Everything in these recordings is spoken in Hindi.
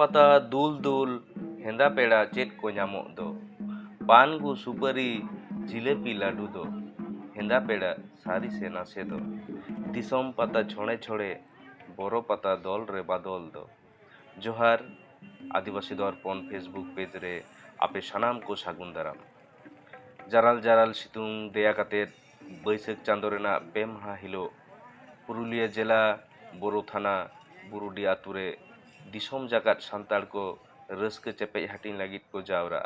pata dul dul henda peda chet ko nyamok do pan gu supari jilepi ladu do henda peda sari se nase do disom pata chhone chhore boro pata dol re badol do जोहार आदिवासी दर्पण फेसबुक पेज रे आपे सानाम को सागुन दाराम जाराल जाराल सितुंग देया काते बैसाख चांदो रेना पे माहा हिलो पुरुलिया जिला बोरो थाना बुरुडी आतुरे दिसोम जागात सान्ताड़ को रस्के चेपे हाटिंग लागित को जावरा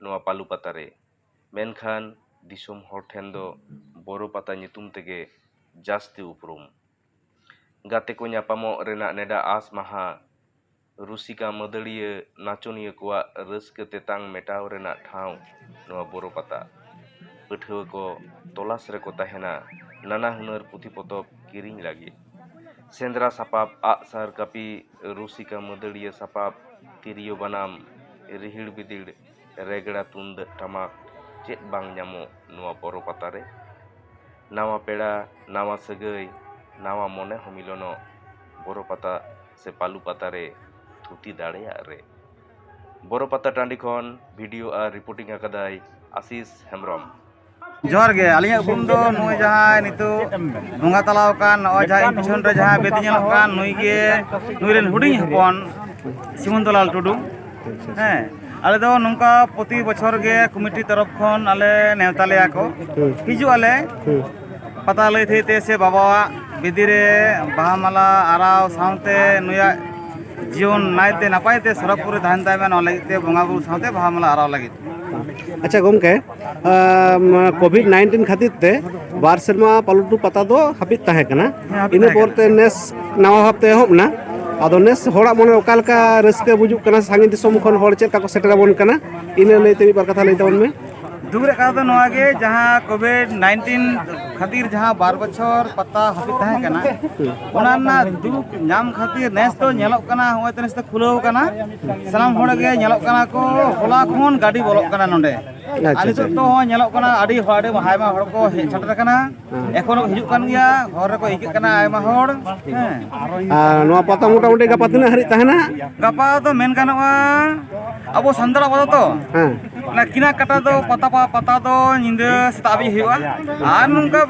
नोआ पालू पाता रे मेनखान दिसोम हर ठेन दो बोरो पाता nyutum तेगे जास्ती उपरुम गाते को न्यापामो रेना नेडा आस माहा रुसिका मदड़िया नाचनिया को रस्के तेतांग मेटाव रेना ठाव नोआ बोरो पाता पठुआ को तलाश रे को तहेना नाना हुनर पुथि पतब किरिंग लागी सेंद्रा सापाब आगसार कापी रुसिका मदड़िया सापाब तिरियो बनाम रिहिड़ बिदिड़ रेगड़ा तुंद टमाक चेत बांग ᱧᱟᱢᱚ नोआ बोरो पाता रे नावा पेड़ा नावा सगई नावा मोने हमिलनो बोरो पाता से पालू पाता रे थुती दाड़ेया रे बोरो पाता टांडी खन वीडियो और रिपोर्टिंग अकादाई आशीष हेम्ब्रम जोहार गे आलिया उपुम दो नुई जहां नितो बंगा तलाव कान नय जहां इन पिछन रे जहां बेदी नेल कान नुई गे नुई रेन हुडिंग हपन सिमंतलाल टुडू हैं आले दो नंका प्रति बछर गे कमिटी तरफ खन आले नेवता लेया को हिजु आले पता लई थेते से बाबा बेदी रे बाहामाला आराव सावते नुया जीवन नायते नापायते सरकपुर धान तायमन लागिते बंगा बुरु सावते बाहामाला आराव लागित अच्छा गोमके कोविड-19 खातिर ते बार सेरमा पालुटू पता दो हापित ताहे कना इन पोरते नेस नवा भाबते होबना आदो नेस होड़ा मने ओकालका रस्के बुजुक कना सांगी दिसोम खन होड़ चेक का सेटरा बोन कना इन लेते बार कथा लेते बन में दुगरे का तो नवा गे जहां कोविड-19 खातिर जहां 12 बछर पता हापित ताहे कना ओनाना दुख नाम खातिर नेस तो नेलक कना होय तनेस तो खुलो कना सलाम होड़ गे नेलक कना को होला खन गाड़ी बोलक कना नंडे आनी तो नेलक कना आडी हाडे हायमा होड़ को हे छटर कना एखोनो हिजुक कान गया घर रे को इके कना आयमा होड़ नवा पता मोटा मोटी गपा तना हरि ताहेना गपा तो मेन कानवा अब संदरा पता तो ना किना कटा दो पता दो निंदे सताबी हुआ आर नुंका